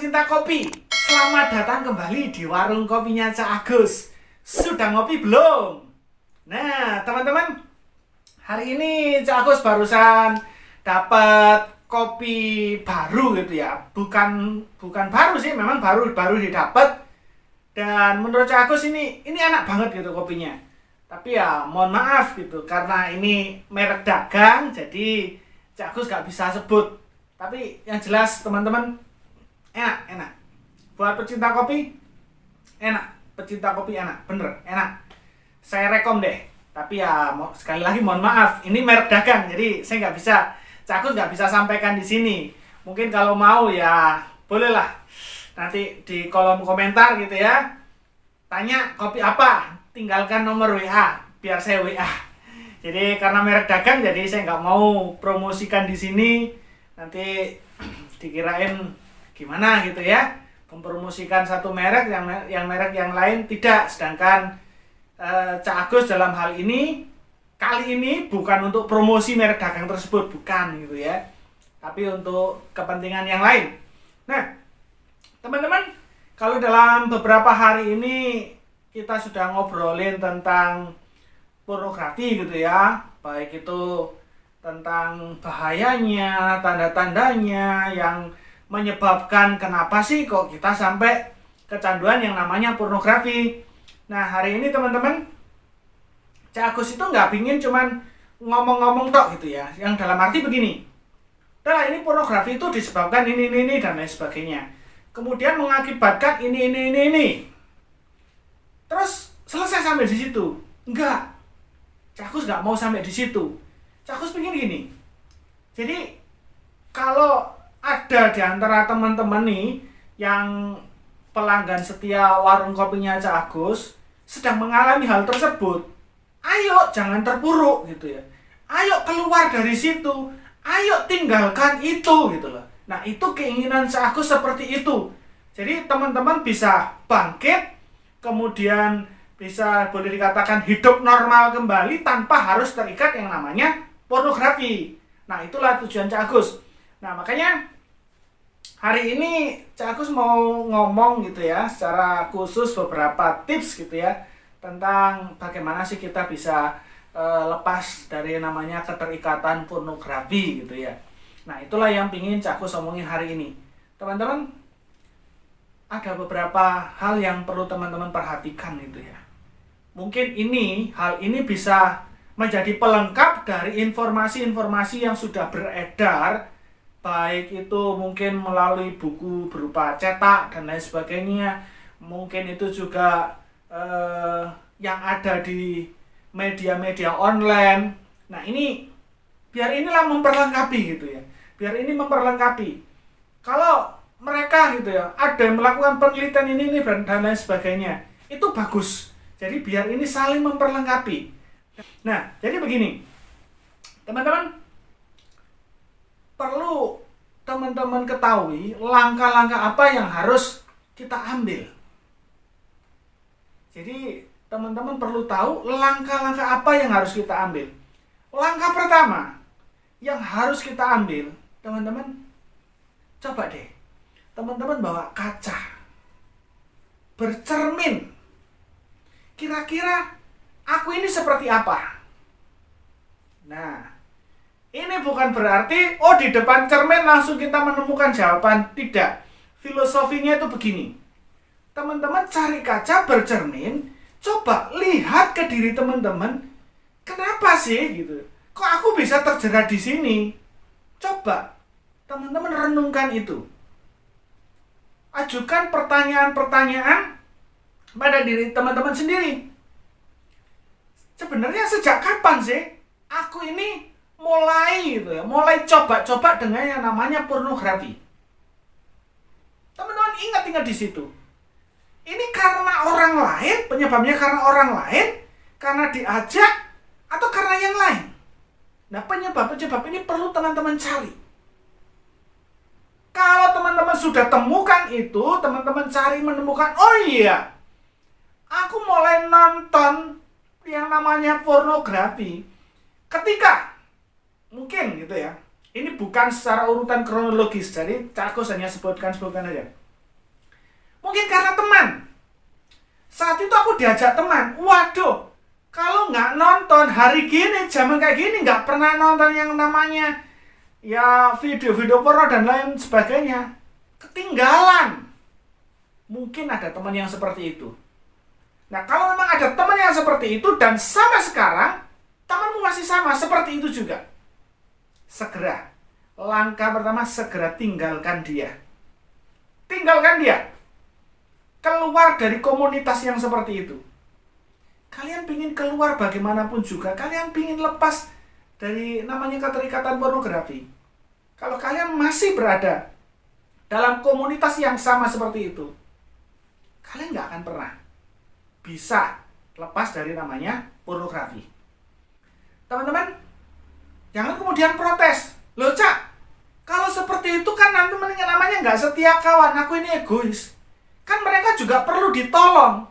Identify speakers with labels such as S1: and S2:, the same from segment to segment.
S1: pecinta kopi, selamat datang kembali di warung kopinya Cak Agus. Sudah ngopi belum? Nah, teman-teman, hari ini Cak Agus barusan dapat kopi baru gitu ya. Bukan baru sih, memang baru didapat. Dan menurut Cak Agus ini enak banget gitu kopinya. Tapi ya mohon maaf gitu, karena ini merek dagang, jadi Cak Agus gak bisa sebut. Tapi yang jelas teman-teman, enak. Buat pecinta kopi, enak. Pecinta kopi enak, bener, enak. Saya rekom deh. Tapi ya sekali lagi mohon maaf, ini merek dagang, jadi saya nggak bisa, Cak Agus nggak bisa sampaikan di sini. Mungkin kalau mau ya bolehlah nanti di kolom komentar gitu ya. Tanya kopi apa, tinggalkan nomor WA biar saya WA. Jadi karena merek dagang, jadi saya nggak mau promosikan di sini. Nanti dikirain gimana gitu ya, mempromosikan satu merek yang merek yang lain tidak. Sedangkan Cak Agus dalam hal ini kali ini bukan untuk promosi merek dagang tersebut, bukan gitu ya, tapi untuk kepentingan yang lain. Nah teman-teman, kalau dalam beberapa hari ini kita sudah ngobrolin tentang pornografi gitu ya, baik itu tentang bahayanya, tanda-tandanya yang menyebabkan kenapa sih kok kita sampai kecanduan yang namanya pornografi. Nah hari ini teman-teman, Cak Agus itu nggak pingin cuman ngomong-ngomong tok gitu ya, yang dalam arti begini, nah ini pornografi itu disebabkan ini dan lain sebagainya, kemudian mengakibatkan ini, terus selesai sampai di situ. Enggak, Cak Agus nggak mau sampai di situ. Cak Agus pingin gini, jadi kalau ada di antara teman-teman nih yang pelanggan setia warung kopinya Cak Agus sedang mengalami hal tersebut, ayo jangan terpuruk gitu ya. Ayo keluar dari situ, ayo tinggalkan itu gitu loh. Nah, itu keinginan Cak Agus seperti itu. Jadi teman-teman bisa bangkit, kemudian bisa boleh dikatakan hidup normal kembali tanpa harus terikat yang namanya pornografi. Nah, itulah tujuan Cak Agus. Nah, makanya hari ini Cak Agus mau ngomong gitu ya, secara khusus beberapa tips gitu ya, tentang bagaimana sih kita bisa lepas dari namanya keterikatan pornografi gitu ya. Nah, itulah yang pingin Cak Agus omongin hari ini. Teman-teman, ada beberapa hal yang perlu teman-teman perhatikan gitu ya. Mungkin hal ini bisa menjadi pelengkap dari informasi-informasi yang sudah beredar, baik itu mungkin melalui buku berupa cetak dan lain sebagainya, mungkin itu juga yang ada di media-media online. Nah ini biar inilah memperlengkapi gitu ya, biar ini memperlengkapi. Kalau mereka gitu ya ada yang melakukan penelitian ini dan lain sebagainya, itu bagus. Jadi biar ini saling memperlengkapi. Nah jadi begini teman-teman, perlu teman-teman ketahui langkah-langkah apa yang harus kita ambil. Jadi teman-teman perlu tahu langkah-langkah apa yang harus kita ambil. Langkah pertama yang harus kita ambil, teman-teman, coba deh teman-teman bawa kaca, bercermin. Kira-kira aku ini seperti apa? Nah, ini bukan berarti di depan cermin langsung kita menemukan jawaban. Tidak. Filosofinya itu begini. Teman-teman cari kaca, bercermin, coba lihat ke diri teman-teman. Kenapa sih gitu? Kok aku bisa terjerat di sini? Coba teman-teman renungkan itu. Ajukan pertanyaan-pertanyaan pada diri teman-teman sendiri. Sebenarnya sejak kapan sih aku ini mulai coba-coba dengan yang namanya pornografi? Teman-teman ingat di situ. Ini karena orang lain, penyebabnya karena orang lain, karena diajak, atau karena yang lain? Nah, penyebab-penyebab ini perlu teman-teman cari. Kalau teman-teman sudah temukan itu, teman-teman cari menemukan, oh iya, aku mulai nonton yang namanya pornografi ketika mungkin gitu ya, ini bukan secara urutan kronologis, jadi Cak Agus hanya sebutkan aja. Mungkin karena teman. Saat itu aku diajak teman. Waduh, kalau nggak nonton hari gini, zaman kayak gini, nggak pernah nonton yang namanya ya video-video porno dan lain sebagainya. Ketinggalan. Mungkin ada teman yang seperti itu. Nah, kalau memang ada teman yang seperti itu dan sampai sekarang temanmu masih sama seperti itu juga, segera, langkah pertama segera tinggalkan dia. Tinggalkan dia. Keluar dari komunitas yang seperti itu. Kalian pingin keluar bagaimanapun juga, kalian pingin lepas dari namanya keterikatan pornografi. Kalau kalian masih berada dalam komunitas yang sama seperti itu, kalian nggak akan pernah bisa lepas dari namanya pornografi. Teman-teman, jangan kemudian protes. Loh Cak, kalau seperti itu kan nanti namanya nggak setia kawan, aku ini egois. Kan mereka juga perlu ditolong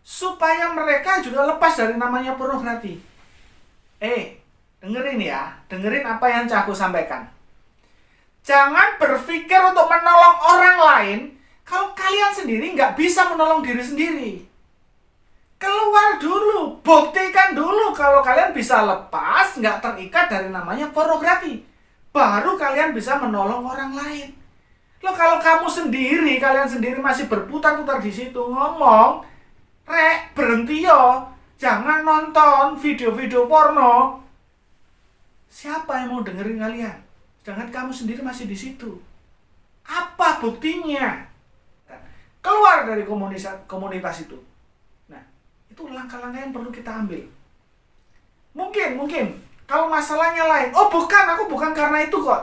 S1: supaya mereka juga lepas dari namanya pornografi. Dengerin ya, dengerin apa yang Cak aku sampaikan. Jangan berpikir untuk menolong orang lain kalau kalian sendiri nggak bisa menolong diri sendiri. Keluar dulu, buktikan dulu kalau kalian bisa lepas, nggak terikat dari namanya pornografi. Baru kalian bisa menolong orang lain. Loh, kalau kamu sendiri, kalian sendiri masih berputar-putar di situ ngomong, Rek, berhenti yo, jangan nonton video-video porno. Siapa yang mau dengerin kalian? Sedangkan kamu sendiri masih di situ. Apa buktinya? Keluar dari komunitas itu. Nah, itu langkah-langkah yang perlu kita ambil. Mungkin kalau masalahnya lain, oh bukan, aku bukan karena itu kok.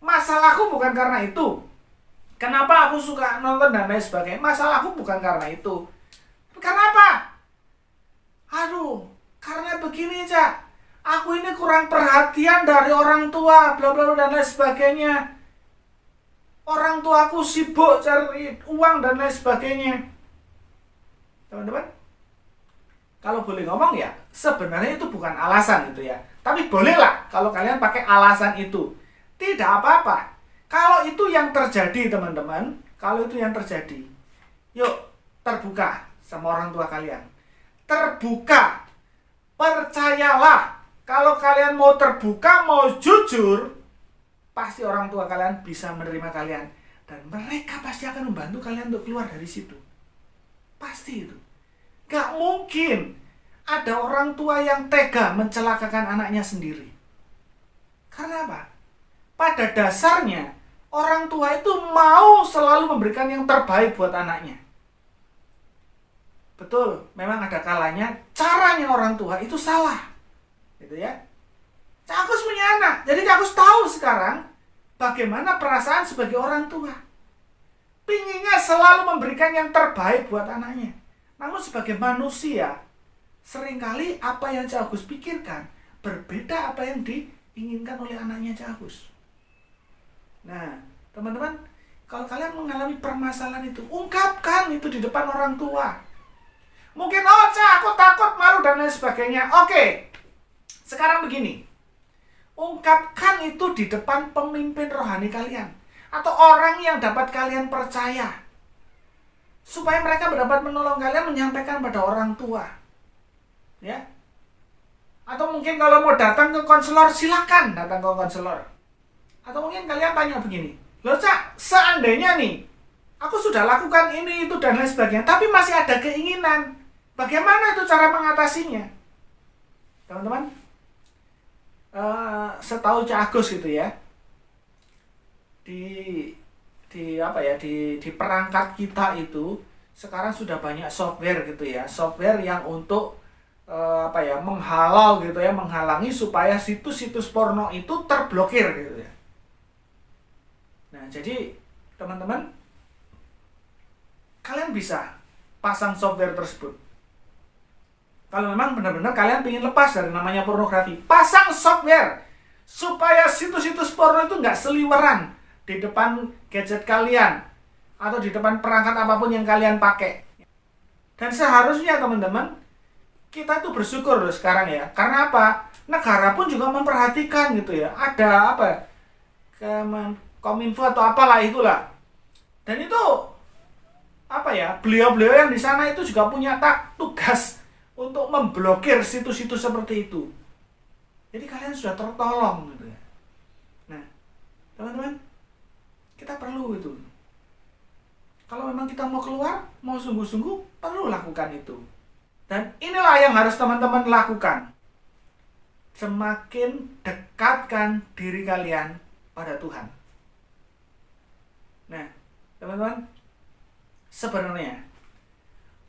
S1: Masalahku bukan karena itu. Kenapa aku suka nonton dan lain sebagainya? Masalahku bukan karena itu. Karena apa? Aduh, karena begini, Cak. Aku ini kurang perhatian dari orang tua, bla bla bla dan lain sebagainya. Orang tuaku sibuk cari uang dan lain sebagainya. Teman-teman, kalau boleh ngomong ya, sebenarnya itu bukan alasan itu ya. Tapi bolehlah kalau kalian pakai alasan itu. Tidak apa-apa. Kalau itu yang terjadi, teman-teman, kalau itu yang terjadi, yuk terbuka sama orang tua kalian. Terbuka. Percayalah, kalau kalian mau terbuka, mau jujur, pasti orang tua kalian bisa menerima kalian. Dan mereka pasti akan membantu kalian untuk keluar dari situ. Pasti itu. Gak mungkin ada orang tua yang tega mencelakakan anaknya sendiri. Karena apa? Pada dasarnya, orang tua itu mau selalu memberikan yang terbaik buat anaknya. Betul, memang ada kalanya caranya orang tua itu salah. Gitu ya. Cak Agus punya anak, jadi Cak Agus tahu sekarang bagaimana perasaan sebagai orang tua. Pinginnya selalu memberikan yang terbaik buat anaknya. Namun sebagai manusia, seringkali apa yang Cak Agus pikirkan berbeda apa yang diinginkan oleh anaknya Cak Agus. Nah, teman-teman, kalau kalian mengalami permasalahan itu, ungkapkan itu di depan orang tua. Mungkin, oh Cak, aku takut, malu, dan lain sebagainya. Oke, sekarang begini. Ungkapkan itu di depan pemimpin rohani kalian. Atau orang yang dapat kalian percaya. Supaya mereka dapat menolong kalian menyampaikan pada orang tua. Ya. Atau mungkin kalau mau datang ke konselor, silakan datang ke konselor. Atau mungkin kalian tanya begini, loh Cak, seandainya nih, aku sudah lakukan ini, itu, dan lain sebagainya, tapi masih ada keinginan. Bagaimana itu cara mengatasinya? Teman-teman, setahu Cak Agus gitu ya, di perangkat kita itu sekarang sudah banyak software gitu ya, software yang untuk menghalau gitu ya, menghalangi supaya situs-situs porno itu terblokir gitu ya. Nah, jadi teman-teman, kalian bisa pasang software tersebut. Kalau memang benar-benar kalian ingin lepas dari namanya pornografi, pasang software supaya situs-situs porno itu nggak seliweran di depan gadget kalian atau di depan perangkat apapun yang kalian pakai. Dan seharusnya teman-teman, kita tuh bersyukur loh sekarang ya. Karena apa? Negara pun juga memperhatikan gitu ya. Ada apa? Kominfo atau apalah itulah. Dan itu beliau-beliau yang di sana itu juga punya tugas untuk memblokir situs-situs seperti itu. Jadi kalian sudah tertolong gitu ya. Nah, teman-teman, kita perlu itu. Kalau memang kita mau keluar, mau sungguh-sungguh, perlu lakukan itu. Dan inilah yang harus teman-teman lakukan. Semakin dekatkan diri kalian pada Tuhan. Nah, teman-teman, sebenarnya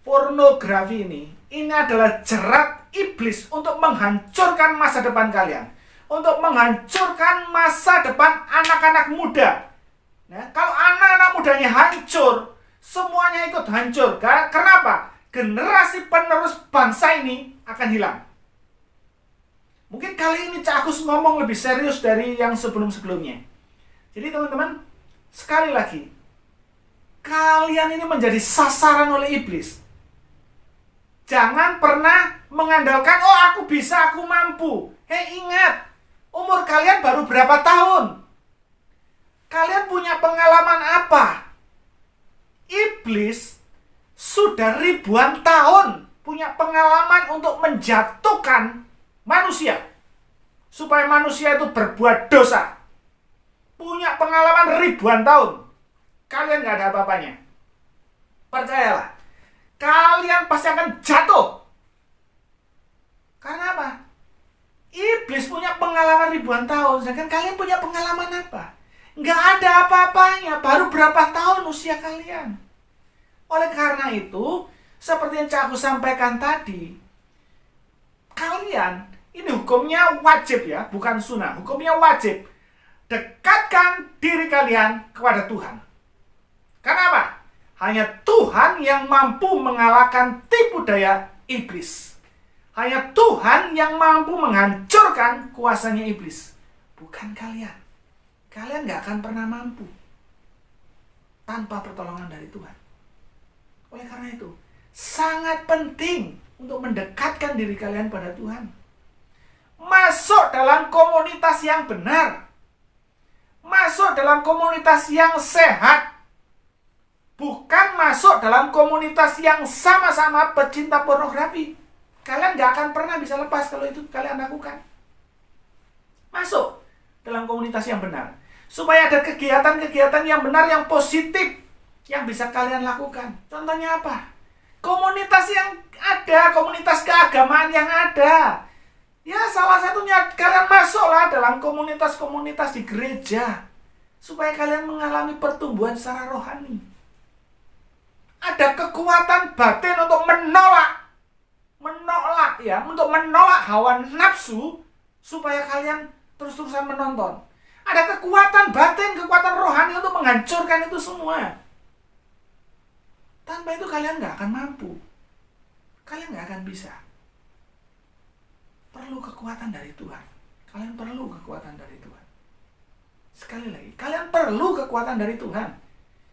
S1: pornografi ini adalah jerat iblis untuk menghancurkan masa depan kalian, untuk menghancurkan masa depan anak-anak muda. Nah, kalau anak-anak mudanya hancur, semuanya ikut hancur. Kenapa? Generasi penerus bangsa ini akan hilang. Mungkin kali ini Cak Agus ngomong lebih serius dari yang sebelum-sebelumnya. Jadi teman-teman, sekali lagi, kalian ini menjadi sasaran oleh iblis. Jangan pernah mengandalkan, oh aku bisa, aku mampu. Ingat, umur kalian baru berapa tahun? Kalian punya pengalaman apa? Iblis sudah ribuan tahun punya pengalaman untuk menjatuhkan manusia. Supaya manusia itu berbuat dosa. Punya pengalaman ribuan tahun. Kalian gak ada apa-apanya. Percayalah. Kalian pasti akan jatuh. Karena apa? Iblis punya pengalaman ribuan tahun. Sedangkan kalian punya pengalaman apa? Nggak ada apa-apanya. Baru berapa tahun usia kalian. Oleh karena itu, seperti yang Cak Agus sampaikan tadi, kalian, ini hukumnya wajib ya, bukan sunnah. Hukumnya wajib. Dekatkan diri kalian kepada Tuhan. Kenapa? Hanya Tuhan yang mampu mengalahkan tipu daya iblis. Hanya Tuhan yang mampu menghancurkan kuasanya iblis. Bukan kalian. Kalian gak akan pernah mampu tanpa pertolongan dari Tuhan. Oleh karena itu, sangat penting untuk mendekatkan diri kalian pada Tuhan. Masuk dalam komunitas yang benar. Masuk dalam komunitas yang sehat. Bukan masuk dalam komunitas yang sama-sama pecinta pornografi. Kalian gak akan pernah bisa lepas kalau itu kalian lakukan. Masuk dalam komunitas yang benar. Supaya ada kegiatan-kegiatan yang benar, yang positif, yang bisa kalian lakukan. Contohnya apa? Komunitas yang ada, komunitas keagamaan yang ada. Ya, salah satunya kalian masuklah dalam komunitas-komunitas di gereja. Supaya kalian mengalami pertumbuhan secara rohani. Ada kekuatan batin untuk menolak hawa nafsu supaya kalian terus-terusan menonton. Ada kekuatan batin, kekuatan rohani untuk menghancurkan itu semua. Tanpa itu kalian gak akan mampu. Kalian gak akan bisa. Perlu kekuatan dari Tuhan. Kalian perlu kekuatan dari Tuhan. Sekali lagi, kalian perlu kekuatan dari Tuhan.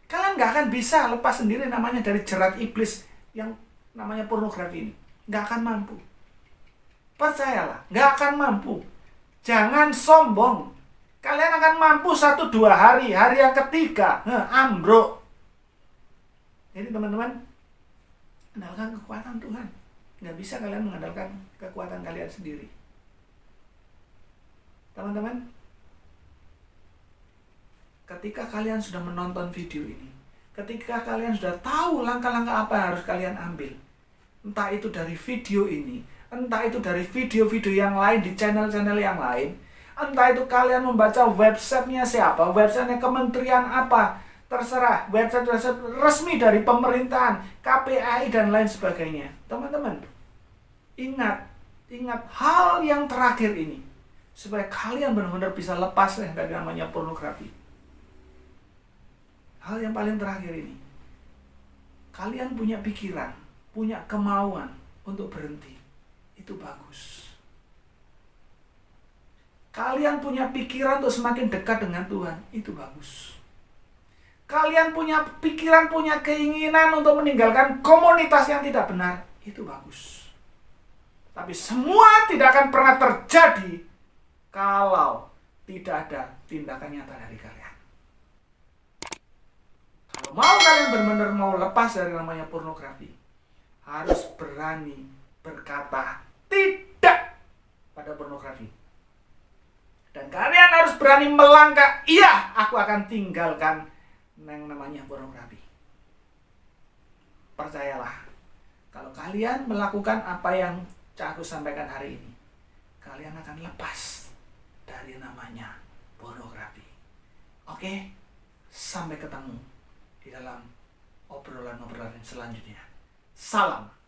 S1: Kalian gak akan bisa lepas sendiri namanya dari jerat iblis yang namanya pornografi ini. Gak akan mampu. Percayalah, gak akan mampu. Jangan sombong. Kalian akan mampu 1-2 hari. Hari yang ketiga, ambruk. Jadi teman-teman, andalkan kekuatan Tuhan. Gak bisa kalian mengandalkan kekuatan kalian sendiri. Teman-teman, ketika kalian sudah menonton video ini, ketika kalian sudah tahu langkah-langkah apa yang harus kalian ambil, entah itu dari video ini, entah itu dari video-video yang lain di channel-channel yang lain, entah itu kalian membaca websitenya siapa, websitenya kementerian apa, terserah, website resmi dari pemerintahan, KPAI dan lain sebagainya. Teman-teman, ingat hal yang terakhir ini, supaya kalian benar-benar bisa lepas dari namanya pornografi. Hal yang paling terakhir ini, kalian punya pikiran, punya kemauan untuk berhenti. Itu bagus. Kalian punya pikiran untuk semakin dekat dengan Tuhan. Itu bagus. Kalian punya pikiran, punya keinginan untuk meninggalkan komunitas yang tidak benar. Itu bagus. Tapi semua tidak akan pernah terjadi kalau tidak ada tindakan nyata dari kalian. Kalau mau kalian benar-benar mau lepas dari namanya pornografi, harus berani berkata tidak pada pornografi. Dan kalian harus berani melangkah, iya, aku akan tinggalkan yang namanya pornografi. Percayalah, kalau kalian melakukan apa yang aku sampaikan hari ini, kalian akan lepas dari namanya pornografi. Oke, sampai ketemu di dalam obrolan-obrolan selanjutnya. Salam.